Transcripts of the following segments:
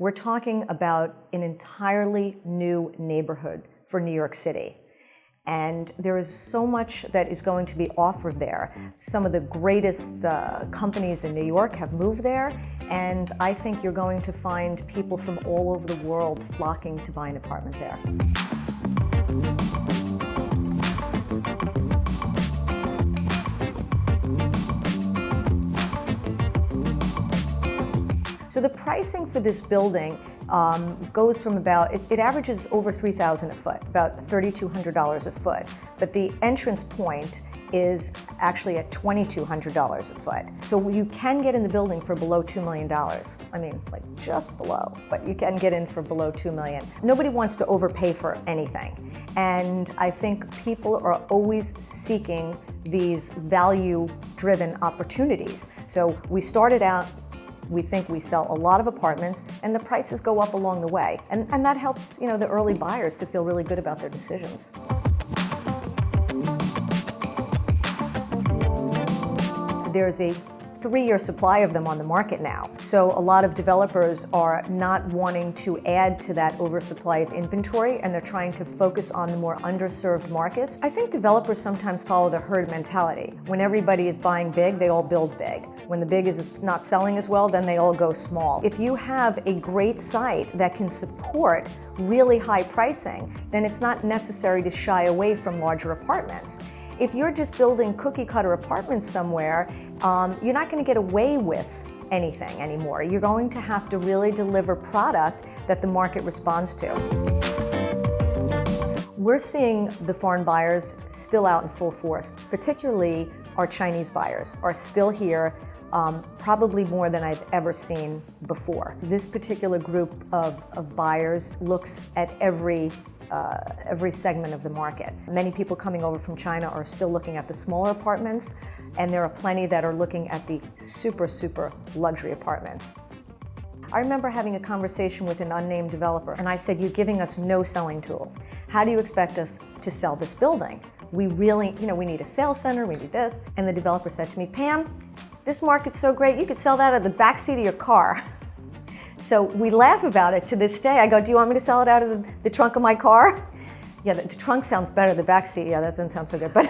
We're talking about an entirely new neighborhood for New York City. And there is so much that is going to be offered there. Some of the greatest companies in New York have moved there, and I think you're going to find people from all over the world flocking to buy an apartment there. So the pricing for this building goes from about, it averages over $3,000 a foot, about $3,200 a foot. But the entrance point is actually at $2,200 a foot. So you can get in the building for below $2 million. I mean, like just below, but you can get in for below $2 million. Nobody wants to overpay for anything. And I think people are always seeking these value-driven opportunities. So we started out, we think we sell a lot of apartments, and the prices go up along the way. And that helps, the early buyers to feel really good about their decisions. There's a 3-year supply of them on the market now. So a lot of developers are not wanting to add to that oversupply of inventory, and they're trying to focus on the more underserved markets. I think developers sometimes follow the herd mentality. When everybody is buying big, they all build big. When the big is not selling as well, then they all go small. If you have a great site that can support really high pricing, then it's not necessary to shy away from larger apartments. If you're just building cookie-cutter apartments somewhere, you're not going to get away with anything anymore. You're going to have to really deliver product that the market responds to. We're seeing the foreign buyers still out in full force, particularly our Chinese buyers are still here, probably more than I've ever seen before. This particular group of buyers looks at every segment of the market. Many people coming over from China are still looking at the smaller apartments, and there are plenty that are looking at the super, super luxury apartments. I remember having a conversation with an unnamed developer, and I said, "You're giving us no selling tools. How do you expect us to sell this building? We really, we need a sales center, we need this." And the developer said to me, "Pam, this market's so great, you could sell that out of the back seat of your car." So we laugh about it to this day. I go, "Do you want me to sell it out of the trunk of my car?" Yeah, the trunk sounds better, the back seat, yeah, that doesn't sound so good. But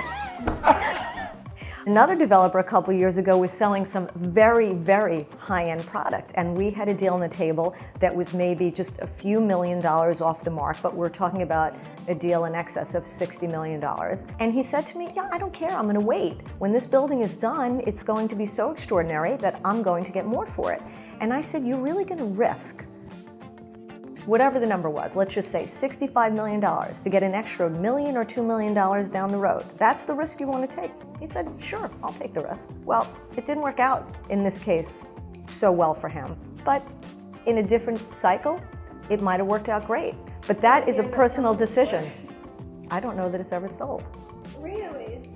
another developer a couple years ago was selling some very, very high-end product, and we had a deal on the table that was maybe just a few $1 million off the mark, but we're talking about a deal in excess of $60 million. And he said to me, "Yeah, I don't care, I'm gonna wait. When this building is done, it's going to be so extraordinary that I'm going to get more for it." And I said, "You're really gonna risk whatever the number was, let's just say $65 million to get an extra $1 million or $2 million down the road. That's the risk you want to take?" He said, "Sure, I'll take the risk." Well, it didn't work out in this case so well for him, but in a different cycle, it might have worked out great. But that is a personal decision. I don't know that it's ever sold. Really?